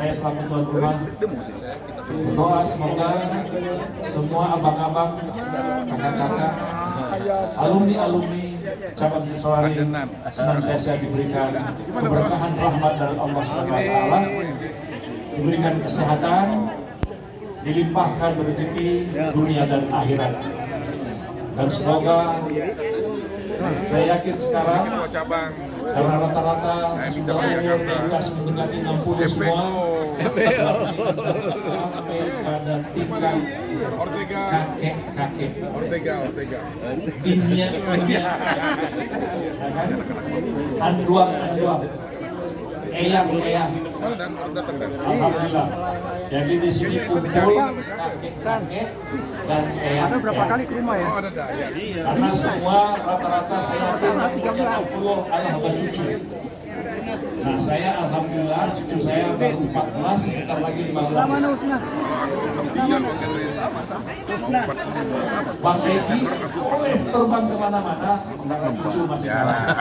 saya selaku tuan rumah berdoa semoga semua abang-abang, kakak-kakak, alumni cabang Musawari senantiasa diberikan keberkahan rahmat dari Allah SWT, diberikan kesehatan, dilimpahkan rezeki dunia dan akhirat. Dan semoga, saya yakin sekarang karena rata-rata sudah umur di atas mendekati 60 semua, sampai pada tingkat kakek-kakek, India, anduang, eyang. Alhamdulillah. Jadi di sini kumpul kakek-kakek dan eyang. Ada berapa kali ke rumah ya? Karena semua rata-rata saya punya 60 anak cucu. Nah, saya alhamdulillah cucu saya baru 14, sebentar lagi 15. Bang Eki boleh terbang kemana-mana, karena cucu masih kalah.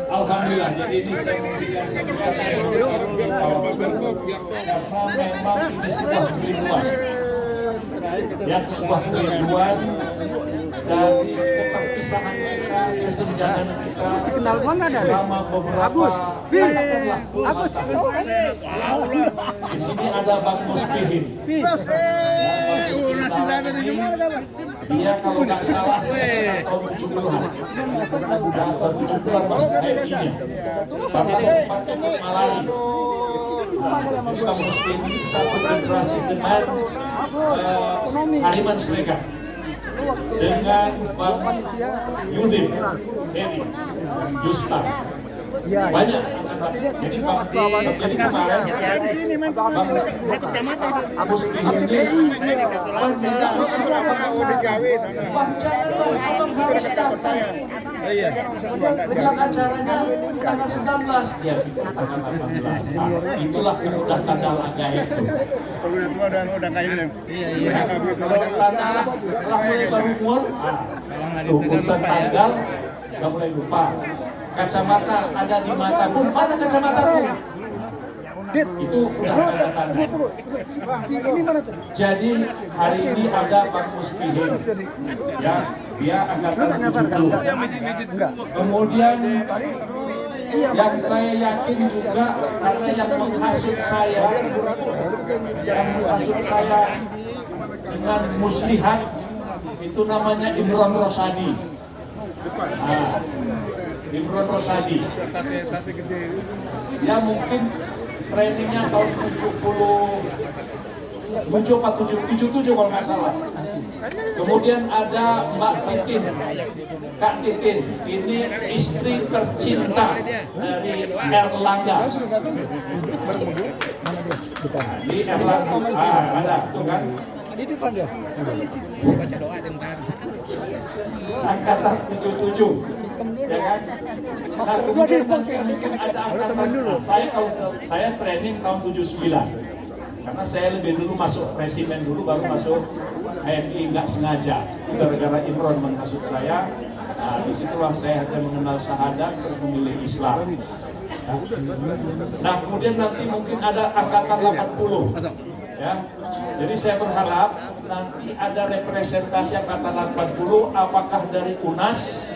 Alhamdulillah, jadi ini saya memberikan sebuah karena memang ini sebuah kerinduan. Yang sebuah kerinduan dari keterpisahan kita, kesenjangan kita. Kenal gua nggak ada? Selama beberapa Agus. di sini ada Bang Musbihin. Dia kalau nggak salah tahun 70-an. Tahun 70-an masuk HMI-nya. Karena sempat ikut Malari. Bang Musbihin ini satu generasi dengan Hariman Sregar, dengan Bang Yudin, Heri, Yusta, banyak. Jadi Bang jadi kemarin Saya di sini man, satu kecamatan. Agus ini minta Bang jangan harus datang. Bilang acaranya tanggal 19, dia pikir tanggal 18. Itulah kemudahan tanda laga itu. Udah kayak Kalau tanda telah mulai baru mual, urusan tanggal nggak boleh lupa. Kacamata ada di mata pun, mana kacamataku? Itu udah ada tanda. Jadi hari ini ada Bang Musbihin, ya, dia angkatan 70. Kemudian yang saya yakin juga karena yang menghasut saya dengan muslihat itu namanya Imron Rosadi. Nah, Imron Rosadi. Ya mungkin trainingnya tahun 77 kalau nggak salah. Kemudian ada Mbak Titin, Kak Titin, ini istri tercinta dari Erlangga. Di Erlangga, ada tuh kan? Di depan dia. baca doa bentar. Angkatan 77, ya kan? Nah, kemudian mungkin ada angkatan saya training tahun 79. Karena saya lebih dulu masuk resimen dulu, baru masuk HMI nggak sengaja. Gara-gara Imron menghasut saya, nah disitulah saya hanya mengenal syahadat terus memilih Islam. Nah kemudian nanti mungkin ada angkatan 80. Ya, jadi saya berharap nanti ada representasi angkatan 80, apakah dari UNAS,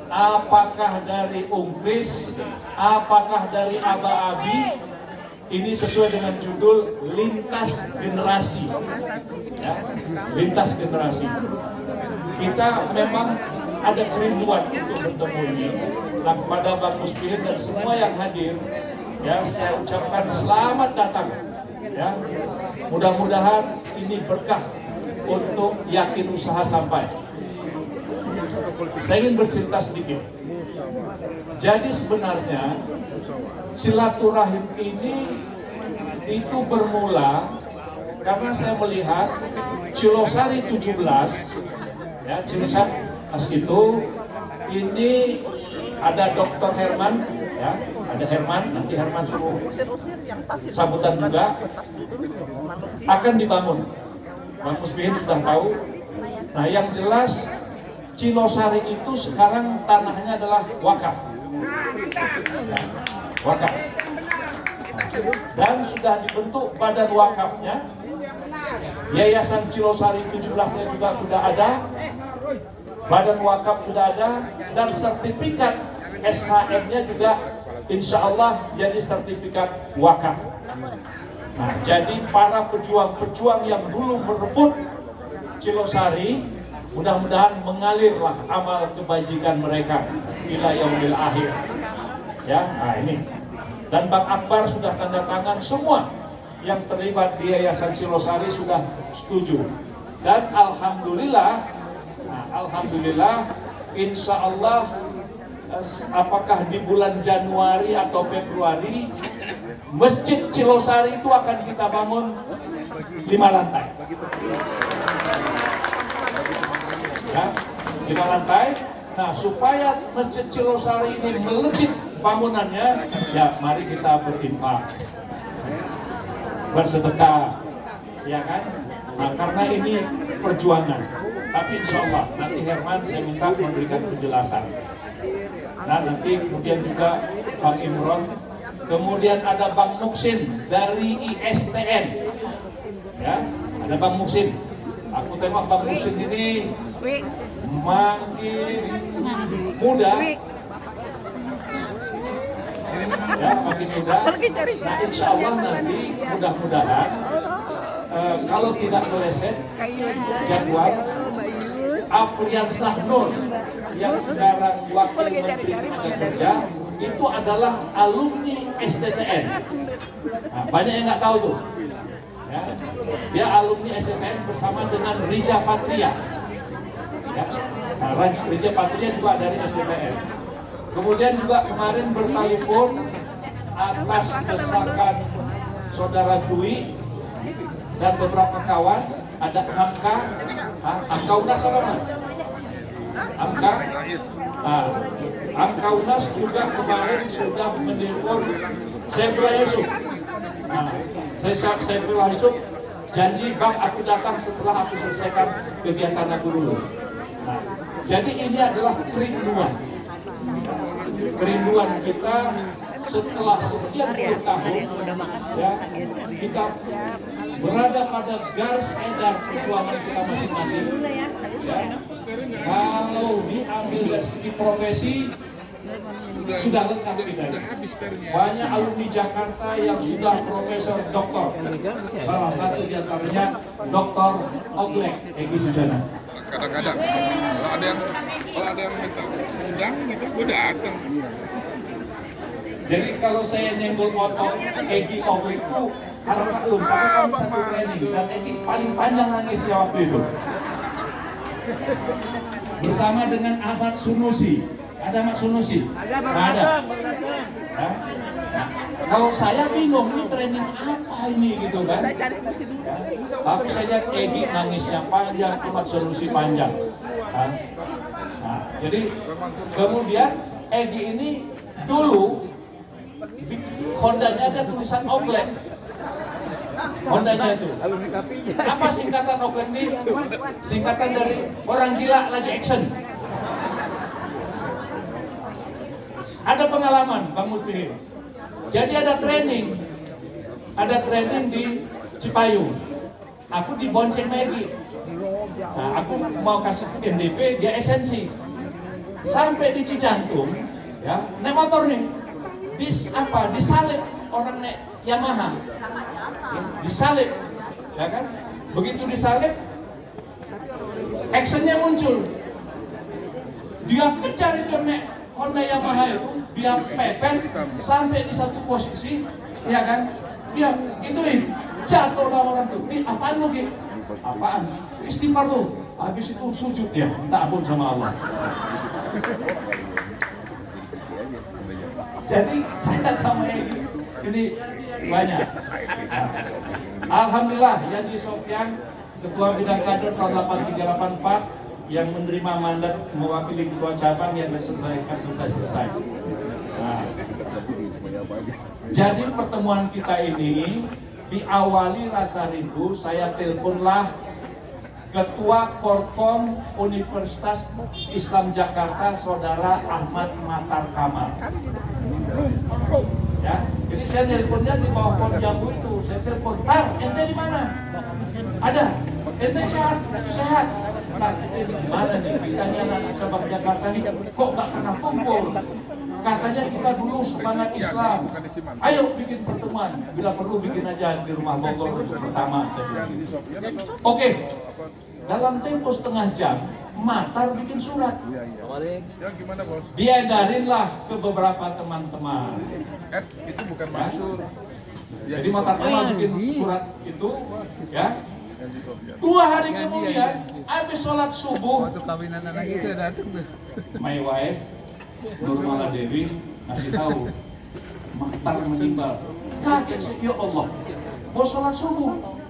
apakah dari UNKRIS, apakah dari Aba-Abi. Ini sesuai dengan judul lintas generasi, ya, lintas generasi. Kita memang ada kerinduan untuk bertemu ini. Nah, kepada Bang Musbihin dan semua yang hadir, ya saya ucapkan selamat datang. Ya, mudah-mudahan ini berkah untuk yakin usaha sampai. Saya ingin bercerita sedikit. Jadi sebenarnya silaturahim ini itu bermula karena saya melihat Cilosari 17, ya Cilosari pas itu ini ada Dr. Herman, ya ada Herman, nanti Herman suruh sambutan juga akan dibangun. Bang Musbihin sudah tahu. Nah yang jelas Cilosari itu sekarang tanahnya adalah wakaf. Wakaf. dan sudah dibentuk badan wakafnya. Yayasan Cilosari 17-nya juga sudah ada, badan wakaf sudah ada, dan sertifikat SHM-nya juga insya Allah jadi sertifikat wakaf. Nah, jadi para pejuang-pejuang yang dulu merebut Cilosari, mudah-mudahan mengalirlah amal kebajikan mereka ila yaumil akhir. Ya, nah ini. Dan Bang Akbar sudah tanda tangan, semua yang terlibat di Yayasan Cilosari sudah setuju. Dan alhamdulillah, insya Allah, apakah di bulan Januari atau Februari, Masjid Cilosari itu akan kita bangun 5 lantai. Ya, 5 lantai. Nah, supaya Masjid Cilosari ini melejit bangunannya, ya mari kita berinfak, bersedekah, ya kan? Nah, karena ini perjuangan. Tapi insya Allah nanti Herman saya minta memberikan penjelasan. Nah, nanti kemudian juga Bang Imron, kemudian ada Bang Muksin dari ISTN, ya, ada Bang Muksin. Aku tengok Bang Muksin ini makin muda, ya, makin muda. Nah, insya Allah nanti mudah-mudahan kalau tidak meleset jadwal, Afriansah Nur yang sekarang Wakil Menteri Tenaga Kerja itu adalah alumni STTN. Nah, banyak yang nggak tahu tuh. Ya. Dia alumni STTN bersama dengan Rija Patria. Ya. Nah, Rija Patria juga dari STTN. Kemudian juga kemarin bertelepon atas desakan Saudara Dwi dan beberapa kawan, ada Hamka Unas sama Hamka Unas juga kemarin sudah menelpon Saifullah Yusuf. Saifullah Yusuf janji, Bang, aku datang setelah aku selesaikan kegiatan aku dulu. Nah, jadi ini adalah kerinduan kita setelah sekian puluh tahun, ya, kita berada pada garis edar perjuangan kita masing-masing. Ya. Kalau diambil dari segi profesi, sudah lengkap kita. Banyak alumni Jakarta yang sudah profesor doktor. Salah satu di antaranya Dr. Oglek Egi Sujana. Kadang-kadang kalau ada yang minta undang gitu, gue datang. Jadi kalau saya nyenggol motor Egi Oglek itu harap maklum, karena kami satu training dan Egi paling panjang nangisnya waktu itu. Bersama dengan Ahmad Sunusi. Ada Ahmad Sunusi? Ada. Ya? Kalau saya bingung, ini training apa ini gitu kan? Ya. Tapi saya lihat Egi nangisnya panjang, Ahmad Sunusi panjang. Nah, jadi kemudian Egi ini dulu di Hondanya ada tulisan Oglek. Hondanya itu. Apa singkatan Oglek ini? Singkatan dari orang gila lagi action. Ada pengalaman, Bang Musbih. Jadi ada training di Cipayung. Aku dibonceng Egi. Nah, aku mau kasih NDP, dia esensi. Sampai di Cijantung, ya, naik motor nih. Disalib orang naik Yamaha. Ya, disalib, ya kan? Begitu disalib, actionnya muncul. Dia kejar itu naik Honda Yamaha itu, dia pepet sampai di satu posisi, ya kan? Dia gituin, jatuhlah orang tuh. Ini apaan lu, Ki? Apaan? Istighfar lu. Habis itu sujud dia, minta ampun sama Allah. Jadi saya sama ini banyak. Alhamdulillah, Yaji Sofyan, Ketua Bidang Kader tahun 8384 yang menerima mandat mewakili ketua cabang yang selesai. Nah, jadi pertemuan kita ini diawali rasa rindu, saya teleponlah Ketua Korkom Universitas Islam Jakarta, Saudara Ahmad Matar Kamal. Ya, jadi saya teleponnya di bawah pohon jambu itu. Saya telepon, "Tar, ente di mana?" "Ada." "Ente sehat?" "Sehat." "Nah, ente di gimana nih? Ditanya anak cabang Jakarta nih, kok nggak pernah kumpul? Katanya kita dulu semangat Islam. Ayo bikin pertemuan. Bila perlu bikin aja di rumah Bogor untuk pertama." Saya bilang. Oke. Dalam tempo setengah jam, Mahtar bikin surat. Ya gimana bos? Diedarinlah ke beberapa teman-teman. Itu bukan Mansur. Jadi Mahtar bikin surat itu, ya. 2 hari kemudian, habis sholat subuh, Waktu kawinan anaknya sudah datang tuh. my wife, Nurmala Dewi, ngasih tahu, Mahtar meninggal. Kaget sih, ya Allah, mau sholat subuh.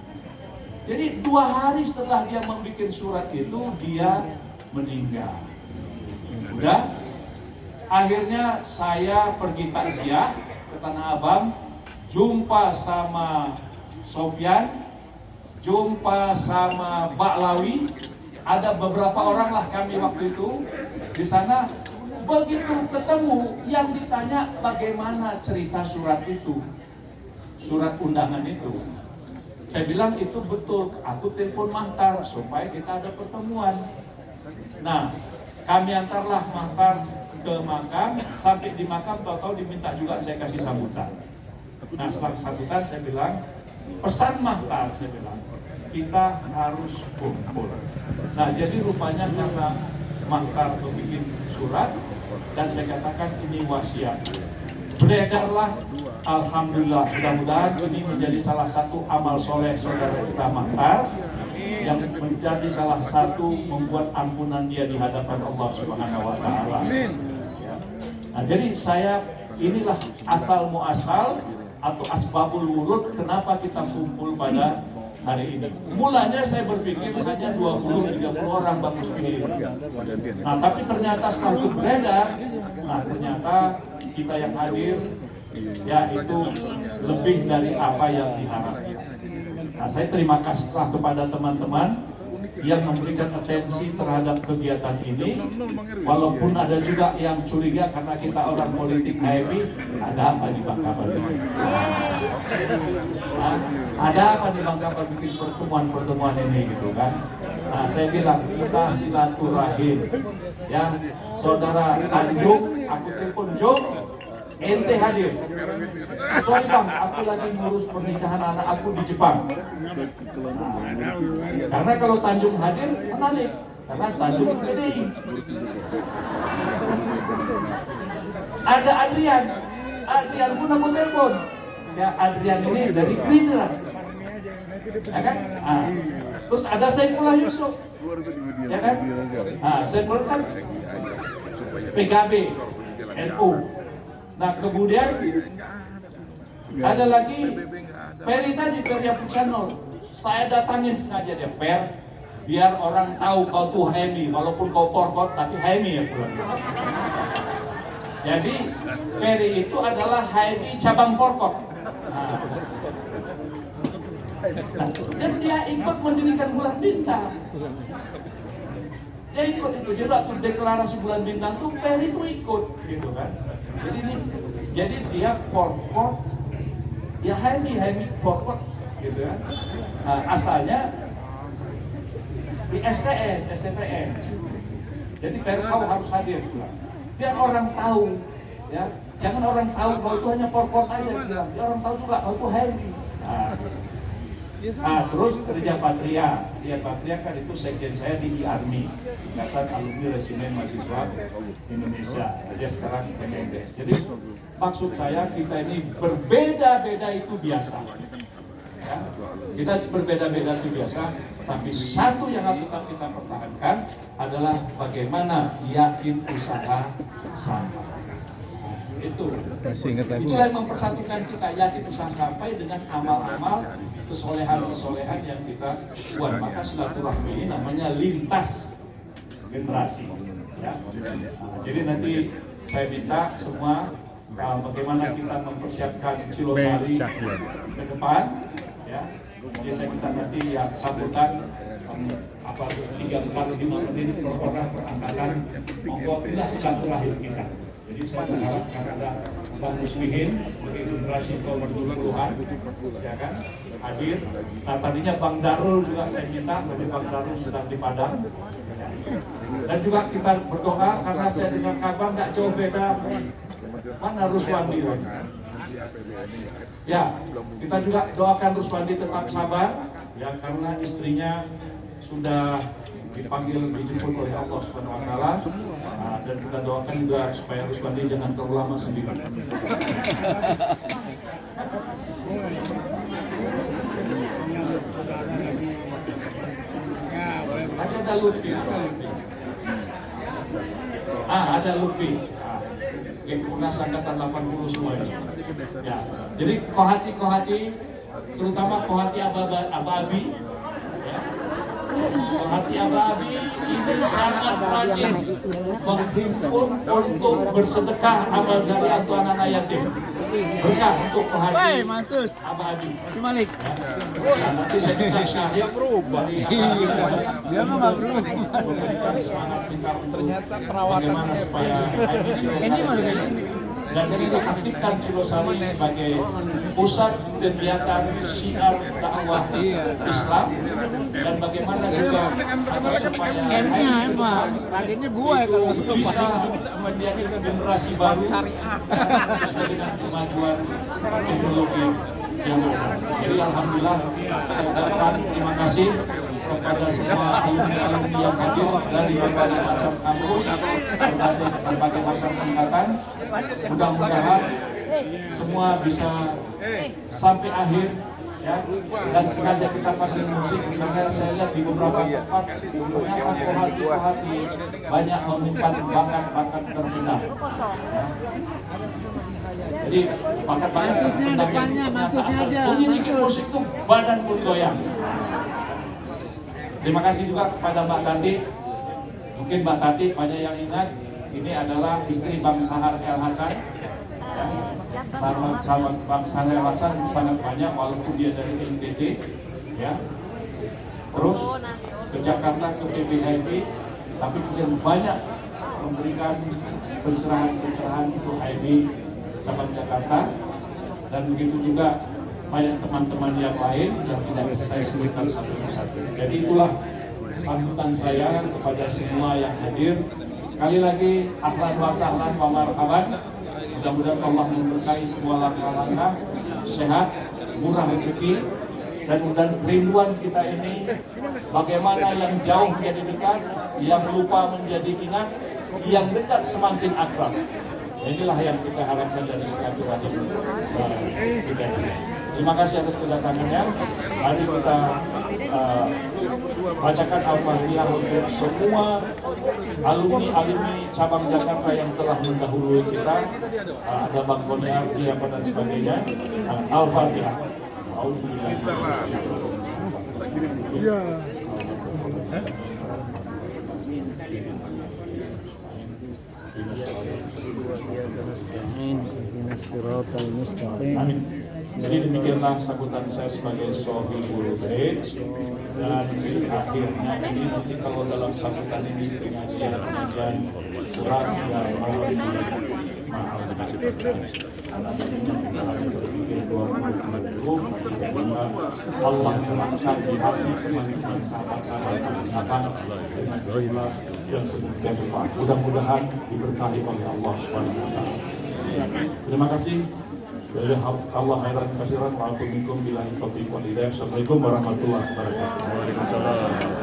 Jadi 2 hari setelah dia membuat surat itu, dia meninggal. Udah, akhirnya saya pergi takziah ke Tanah Abang, jumpa sama Sofyan, jumpa sama Baklawi, ada beberapa orang lah kami waktu itu di sana. Begitu ketemu, yang ditanya bagaimana cerita surat itu, surat undangan itu. Saya bilang itu betul, aku telepon Mahtar supaya kita ada pertemuan. Nah, kami antarlah Mahtar ke makam, sampai di makam tahu-tahu diminta juga saya kasih sambutan. Nah, setelah sambutan saya bilang, pesan Mahtar, saya bilang, kita harus kumpul. Nah, jadi rupanya karena Mahtar bikin surat, dan saya katakan ini wasiat. Beredarlah, alhamdulillah, mudah-mudahan ini menjadi salah satu amal soleh saudara kita Mahtar, yang menjadi salah satu membuat ampunan dia di hadapan Allah Subhanahu wa Ta'ala. Nah, jadi saya inilah asal muasal atau asbabul wurud kenapa kita kumpul pada hari ini. Mulanya saya berpikir hanya 20-30 orang bagus pilih. Nah, tapi ternyata setelah itu beredar, nah ternyata kita yang hadir ya itu lebih dari apa yang diharapkan. Nah, saya terima kasihlah kepada teman-teman yang memberikan atensi terhadap kegiatan ini, walaupun ada juga yang curiga karena kita orang politik HMI, ada apa di Bangkapan? Nah, ada apa di Bangkapan bikin pertemuan-pertemuan ini gitu kan? Nah, saya bilang kita silaturahim, ya saudara Tanjung, aku telepon Jung, ente hadir. Sorry bang, aku lagi ngurus pernikahan anak aku di Jepang. Nah, karena kalau Tanjung hadir, menarik. Karena Tanjung PDI. Ada Adrian. Adrian pun aku telepon. Ya, Adrian ini dari Gerindra. Ya kan? Nah, terus ada Saifullah Yusuf. Ya kan? Nah, Saifullah kan PKB, NU. Nah, kemudian ada lagi Peri tadi, Peri Pucanol. Saya datangin sengaja dia, Per, biar orang tahu kau tuh HMI, walaupun kau porkot, tapi HMI ya pulang. Jadi Peri itu adalah HMI cabang porkot. Nah, dan dia ikut mendirikan Bulan Bintang. Dia ikut itu, jadi waktu deklarasi Bulan Bintang tuh Peri itu ikut, gitu kan. Jadi dia porkot, ya HMI porkot, gitu kan. Nah, asalnya di STPN. Jadi kau harus hadir, biar orang tahu, ya. Jangan orang tahu kau itu hanya porkot aja, biar orang tahu juga kau itu HMI. Nah, terus kerja Patria, Patria kan itu sekjen saya di IARMI, Ikatan Alumni Resimen Mahasiswa Indonesia. Dia sekarang PNS. Jadi maksud saya kita ini berbeda-beda itu biasa. Ya, kita berbeda-beda itu biasa, tapi satu yang harus tetap kita pertahankan adalah bagaimana yakin usaha sampai. Itulah yang mempersatukan kita, yakin usaha sampai dengan amal-amal kesolehan-kesolehan yang kita buat. Maka silaturahmi ini namanya lintas generasi. Ya. Nah, jadi nanti saya minta semua bagaimana kita mempersiapkan Cilosari ke depan. Ya. Jadi saya minta nanti yang sambutan 3-5 menit per orang perangkatan, monggo inilah silaturahim kita. Jadi saya berharap akan ada Bang Muslihin sebagai generasi tahun 70-an, ya kan, hadir. Nah tadinya Bang Darul juga saya minta, tapi Bang Darul sudah di Padang. Dan juga kita berdoa karena saya dengar kabar nggak jauh beda. Mana Ruswandi? Ya, kita juga doakan Ruswandi tetap sabar, ya karena istrinya sudah dipanggil dijemput oleh Allah Subhanahu Wa Taala, dan kita doakan juga supaya Ruswandi jangan terlalu lama sendiri. Ada Lutfi, ada Lutfi. Kepunas angkatan 80 semua ini. Ya. Jadi kohati, terutama kohati Ababi, ya. Kohati Ababi ini sangat rajin menghimpun untuk bersedekah amal jariah untuk anak yatim. Berkah untuk kohati Ababi. Malik. Ya, nanti saya minta syahid dari Dia mah nggak perlu. memberikan semangat kita untuk bagaimana supaya ini dan kita aktifkan Cilosari sebagai pusat kegiatan syiar dakwah Islam, dan bagaimana juga agar supaya Radennya gua kalau bisa menjadi generasi baru sesuai dengan kemajuan teknologi yang ada. Jadi alhamdulillah saya ucapkan terima kasih kepada semua alumni-alumni yang hadir dari berbagai macam kampus, berbagai macam tingkatan. Mudah-mudahan semua bisa sampai akhir, ya. Dan sengaja kita pakai musik karena saya lihat di beberapa tempat ternyata kohati banyak menyimpan bakat-bakat terpendam. Ya. Jadi bakat-bakat terpendam bunyi dikit musik tuh badan pun goyang. Terima kasih juga kepada Mbak Tati. Mungkin Mbak Tati banyak yang ingat, ini adalah istri Bang Sahar El Hasan. Ya. Sahabat Bang Sahar El Hasan sangat banyak walaupun dia dari NTT. Ya. Terus ke Jakarta ke PBHI, tapi kemudian banyak memberikan pencerahan-pencerahan untuk HIB cabang Jakarta, dan begitu juga banyak teman-teman yang lain yang tidak bisa saya sebutkan satu persatu. Jadi itulah sambutan saya kepada semua yang hadir. Sekali lagi ahlan wa sahlan wa marhaban. Mudah-mudahan Allah memberkahi semua langkah-langkah, sehat, murah rezeki, dan mudah kerinduan kita ini bagaimana yang jauh menjadi dekat, yang lupa menjadi ingat, yang dekat semakin akrab. Inilah yang kita harapkan dari silaturahim kita ini. Terima kasih atas kedatangannya. Mari kita bacakan Al-Fatihah untuk semua alumni cabang Jakarta yang telah mendahului kita. Ada Bang Boni Arti dan sebagainya. Al-Fatihah. Amin. Jadi demikianlah sambutan saya sebagai Sohibul Bait, dan akhirnya ini nanti kalau dalam sambutan ini pengajian surat yang Allah terangkan di hati teman-teman sahabat-sahabat akan dengan jumlah yang sedemikian rupa. Mudah-mudahan diberkahi oleh Allah Subhanahu Wa Taala. Terima kasih. Allah khairan kasiran wa alaikum billahi taufiq wal hidayah. Assalamualaikum warahmatullahi wabarakatuh.